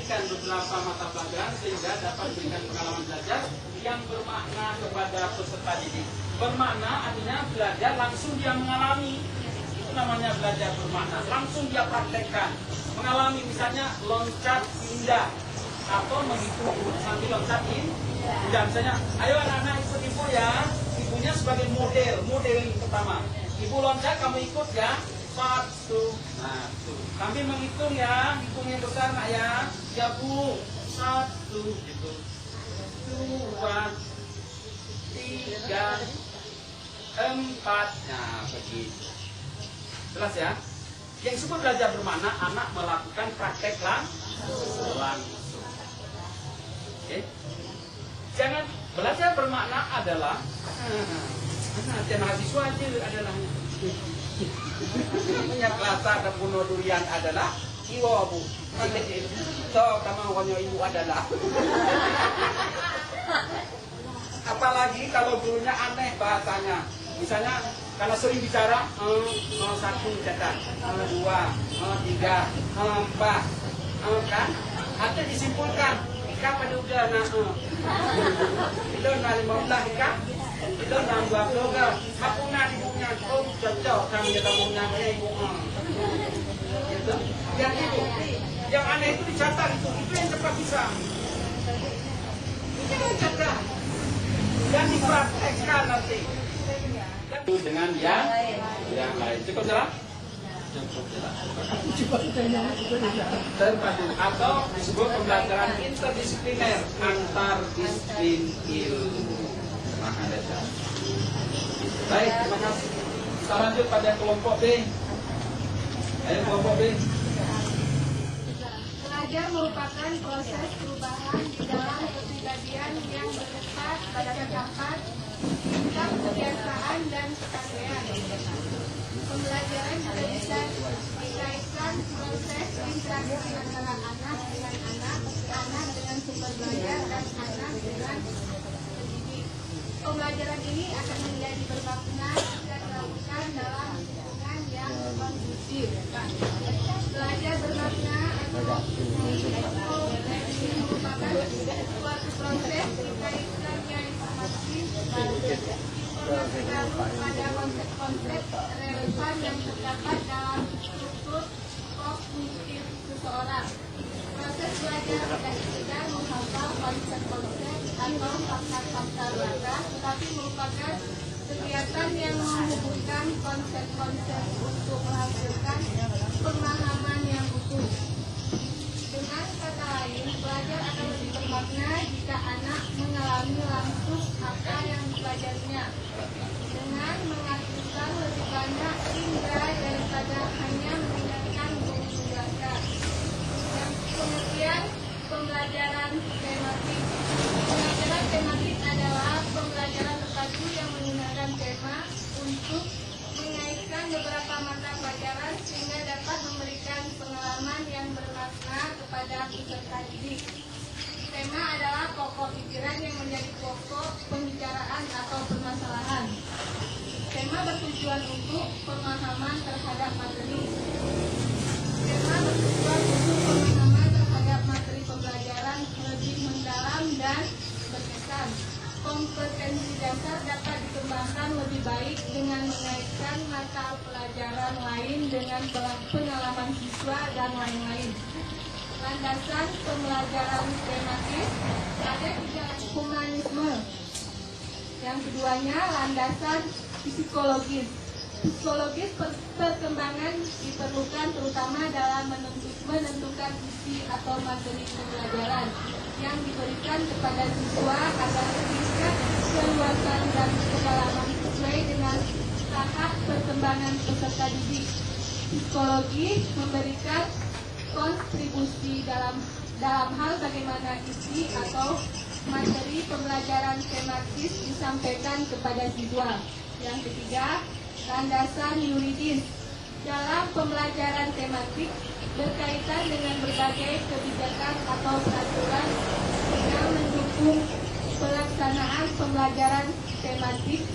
memberikan beberapa mata pelajaran sehingga dapat memberikan pengalaman belajar yang bermakna kepada peserta didik. Bermakna artinya belajar langsung dia mengalami. Itu namanya belajar bermakna. Langsung dia praktekkan. Mengalami misalnya loncat indah atau menghitung sambil loncat indah. Misalnya, ayo anak-anak ikut ibu ya. Ibunya sebagai model yang pertama. Ibu loncat, kamu ikut ya. 1, nah tuh. Kami menghitung ya, hitung yang besar nak ya. Ya bu, 1 gitu. 2, 3, 4. Nah begitu. Jelas ya? Yang disebut belajar bermakna, anak melakukan praktek langsung. Oke? Jangan belajar bermakna adalah mahasiswa aja adalah punya kelasa dan bunuh durian adalah iwo bu. So kamu konyo ibu adalah. Apalagi kalau gurunya aneh bahasanya. Misalnya karena sering bicara 1 catat, 2, 3, 4, kan? Atau disimpulkan ika pada udah itu 15 ika itu 20 ke hakuna ibunya cocok kami ketemunya ibu gitu. Yang aneh itu dicatat itu yang cepat bisa itu yang catat dan dipraktekkan nanti dengan yang lain. Cukup jelas? Terpadu atau disebut pembelajaran interdisipliner, antar disiplin ilmu. Baik, terima kasih. Kita lanjut pada kelompok B. Ayo kelompok B. Belajar merupakan proses perubahan di dalam kepribadian yang bersifat pada tempat, sikap, kebiasaan, dan kekayaan. Pembelajaran juga bisa dikaitkan proses interaksi antara anak dengan anak dengan sumber belajar, dan anak dengan pendidik. Pembelajaran ini akan menjadi bermakna jika dilakukan dalam lingkungan yang kondusif. Belajar bermakna atau merupakan suatu proses dikaitkannya informasi pada konsep-konsep relevan yang terdapat dalam struktur kognitif seseorang. Proses belajar tidak sekedar menghafal konsep-konsep atau fakta-fakta belaka, tetapi merupakan kegiatan yang menghubungkan konsep-konsep untuk menghasilkan pemahaman yang utuh. Dengan kata lain, belajar akan lebih bermakna jika anak mengalami langsung apa yang dipelajarinya, dengan mengaktifkan lebih banyak indera daripada hanya mendengarkan guru menjelaskan. Yang kemudian, pembelajaran tematik. Pembelajaran tematik adalah pembelajaran terpadu yang menggunakan tema untuk mengaitkan beberapa mata pelajaran sehingga dapat memberikan pengalaman yang bermakna kepada peserta didik. Tema adalah pokok pikiran yang menjadi pokok pembicaraan atau permasalahan. Tema bertujuan untuk pemahaman terhadap materi. Tema bertujuan untuk pemahaman terhadap materi pembelajaran lebih mendalam dan berkesan. Kompetensi dasar dapat dikembangkan lebih baik dengan mengaitkan mata pelajaran lain dengan pengalaman siswa dan lain-lain. Landasan pembelajaran tematis ada 3 humanisme. Yang keduanya landasan psikologis. Psikologis perkembangan diperlukan terutama dalam menentukan isi atau materi pembelajaran yang diberikan kepada siswa agar tingkat keluasan dan kedalaman sesuai dengan tahap perkembangan peserta didik. Psikologi memberikan kontribusi dalam hal bagaimana isi atau materi pembelajaran tematis disampaikan kepada siswa. Yang ketiga, landasan yuridis. Dalam pembelajaran tematik berkaitan dengan berbagai kebijakan atau peraturan yang mendukung pelaksanaan pembelajaran tematik